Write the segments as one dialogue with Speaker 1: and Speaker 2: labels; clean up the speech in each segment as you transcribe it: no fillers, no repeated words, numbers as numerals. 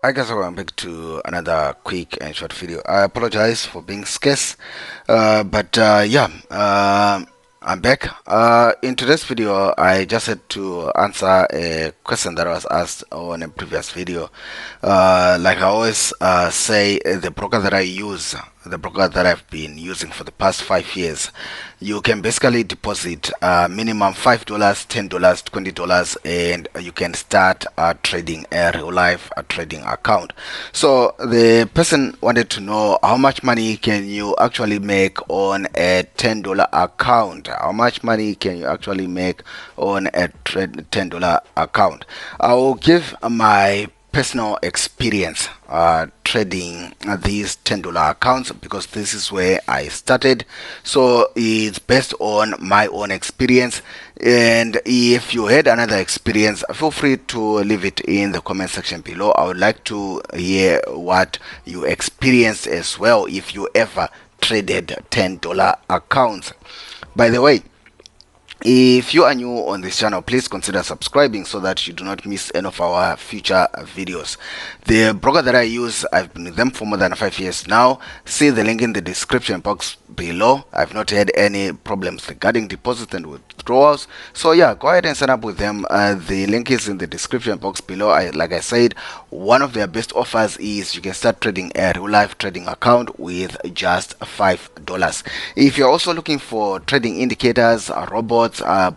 Speaker 1: I guess welcome back to another quick and short video. I apologize for being scarce, but I'm back. In today's video, I just had to answer a question that was asked on a previous video. Like I always say, the broker that I use, the broker that I've been using for the past 5 years, you can basically deposit minimum $5, $10, $20, and you can start trading a real life trading account. So the person wanted to know how much money can you actually make on a $10 account. How much money can you actually make on a $10 account? I will give my personal experience trading these $10 accounts because this is where I started. So it's based on my own experience, and if you had another experience, feel free to leave it in the comment section below. I would like to hear what you experienced as well if you ever traded $10 accounts. By the way, if you are new on this channel, please consider subscribing so that you do not miss any of our future videos. The broker that I use, I've been with them for more than 5 years now. See the link in the description box below. I've not had any problems regarding deposits and withdrawals. So yeah, go ahead and sign up with them. The link is in the description box below. Like I said, one of their best offers is you can start trading a real life trading account with just $5. If you're also looking for trading indicators, robots,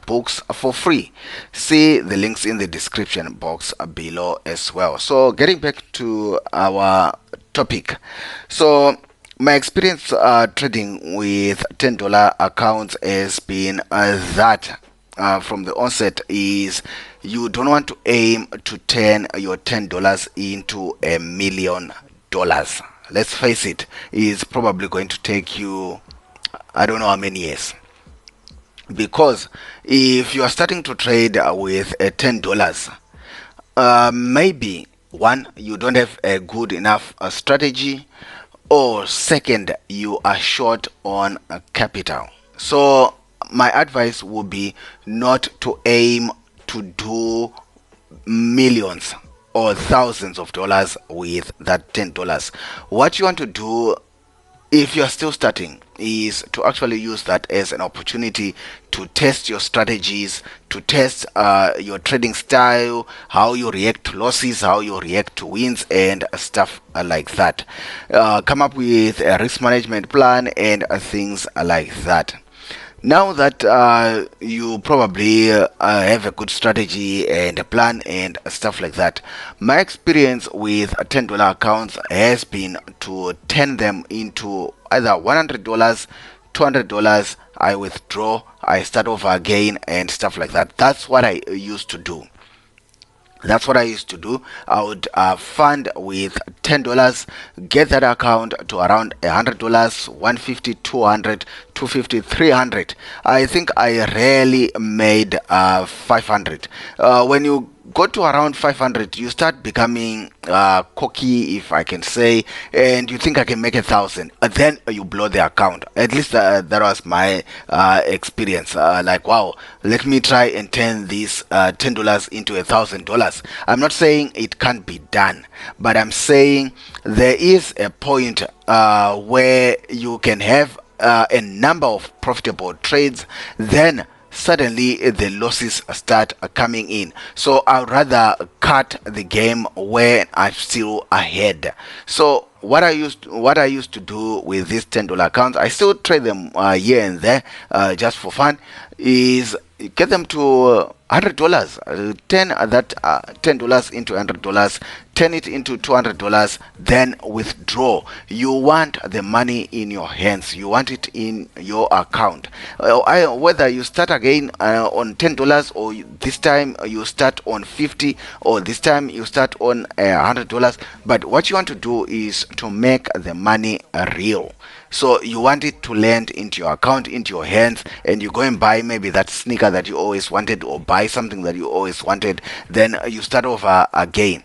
Speaker 1: books for free, see the links in the description box below as well. So getting back to our topic, so my experience trading with $10 accounts has been that from the onset is you don't want to aim to turn your $10 into $1,000,000. Let's face it, it's probably going to take you, I don't know how many years. Because if you are starting to trade with $10, maybe one, you don't have a good enough strategy, or second, you are short on capital. So my advice would be not to aim to do millions or thousands of dollars with that $10. What you want to do if you're still starting is to actually use that as an opportunity to test your strategies, to test your trading style, how you react to losses, how you react to wins, and stuff like that. Come up with a risk management plan and things like that. Now that you probably have a good strategy and a plan and stuff like that, my experience with $10 accounts has been to turn them into either $100, $200. I withdraw, I start over again, and stuff like that. That's what I used to do. I would fund with $10, get that account to around $100, 150, 200, 250, 300. I think I rarely made 500. When you go to around 500, you start becoming cocky, if I can say, and you think I can make 1,000. Then you blow the account. At least that was my experience. Like, wow, let me try and turn this $10 into $1,000. I'm not saying it can't be done, but I'm saying there is a point where you can have a number of profitable trades, then suddenly the losses start coming in. So I'd rather cut the game when I'm still ahead. So what I used to do with these $10 accounts, I still trade them here and there just for fun, is get them to $100, turn that $10 into $100, turn it into $200, then withdraw. You want the money in your hands, you want it in your account. Whether you start again on $10, or this time you start on 50, or this time you start on $100, but what you want to do is to make the money real. So you want it to land into your account, into your hands, and you go and buy maybe that sneaker that you always wanted, or buy something that you always wanted, then you start over again.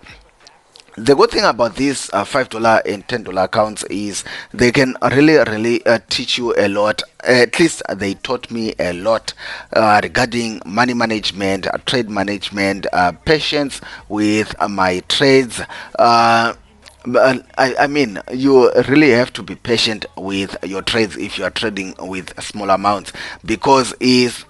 Speaker 1: The good thing about these $5 and $10 accounts is they can really teach you a lot. At least they taught me a lot regarding money management, trade management, patience with my trades. But I mean, you really have to be patient with your trades if you are trading with small amounts, because if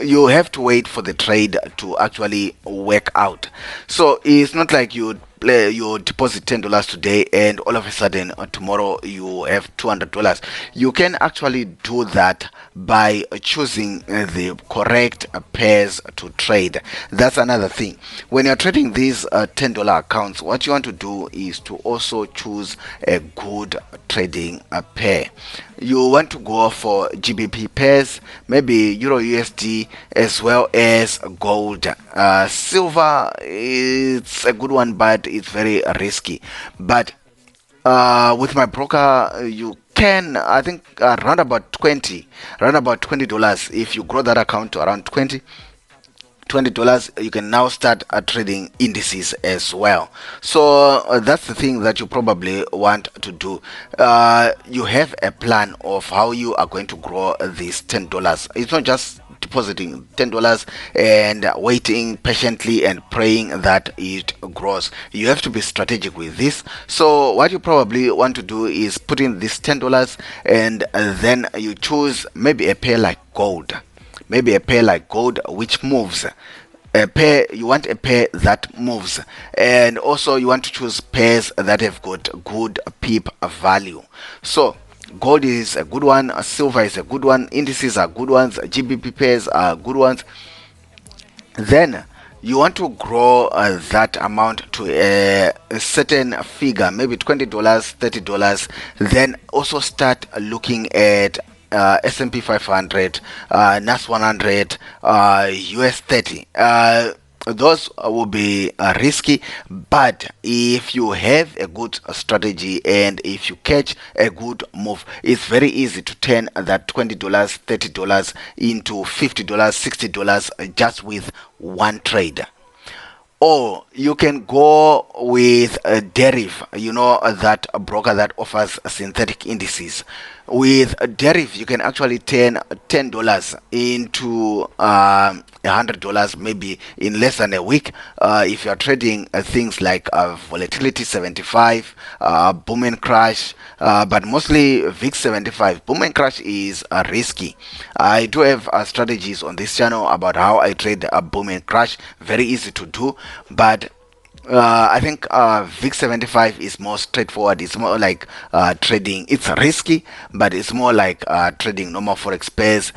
Speaker 1: you have to wait for the trade to actually work out. So it's not like you deposit $10 today and all of a sudden tomorrow you have $200. You can actually do that by choosing the correct pairs to trade. That's another thing. When you're trading these $10 accounts, what you want to do is to also choose a good trading pair. You want to go for GBP pairs, maybe Euro USD, as well as gold. Silver, it's a good one, but it's very risky. But with my broker, you can, I think, around about $20. If you grow that account to around $20, you can now start trading indices as well. So that's the thing that you probably want to do. You have a plan of how you are going to grow these $10. It's not just depositing $10 and waiting patiently and praying that it grows. You have to be strategic with this. So what you probably want to do is put in this $10 and then you choose maybe a pair like gold, which moves. A pair, you want a pair that moves, and also you want to choose pairs that have got good peep value. So gold is a good one, silver is a good one, indices are good ones, GBP pairs are good ones. Then you want to grow that amount to a certain figure, maybe $20, $30. Then also start looking at S&P 500, NAS 100, US 30. Those will be risky, but if you have a good strategy and if you catch a good move, it's very easy to turn that $20, $30 into $50, $60 just with one trade. Or you can go with a deriv, that broker that offers synthetic indices. With a deriv, you can actually turn $10 into $100 maybe in less than a week. If you are trading things like volatility 75, boom and crash, but mostly VIX 75. Boom and crash is risky. I do have strategies on this channel about how I trade a boom and crash. Very easy to do, but I think VIX 75 is more straightforward. It's more like trading. It's risky, but it's more like trading normal forex pairs.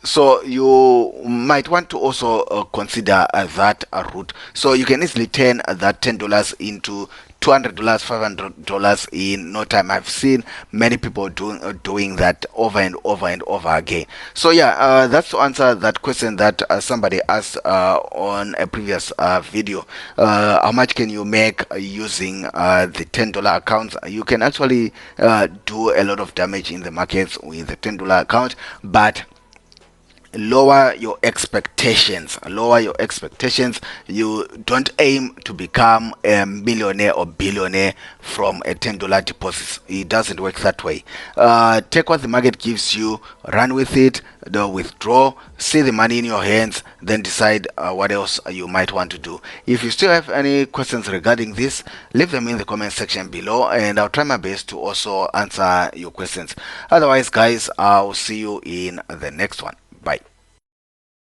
Speaker 1: So you might want to also consider that route. So you can easily turn that $10 into $200, $500 in no time. I've seen many people doing that over and over and over again. So yeah, that's to answer that question that somebody asked on a previous video. How much can you make using the $10 accounts? You can actually do a lot of damage in the markets with the $10 account, but lower your expectations. You don't aim to become a millionaire or billionaire from a $10 deposit. It doesn't work that way. Take what the market gives you, run with it, withdraw, see the money in your hands, then decide what else you might want to do. If you still have any questions regarding this, leave them in the comment section below and I'll try my best to also answer your questions. Otherwise, guys, I'll see you in the next one.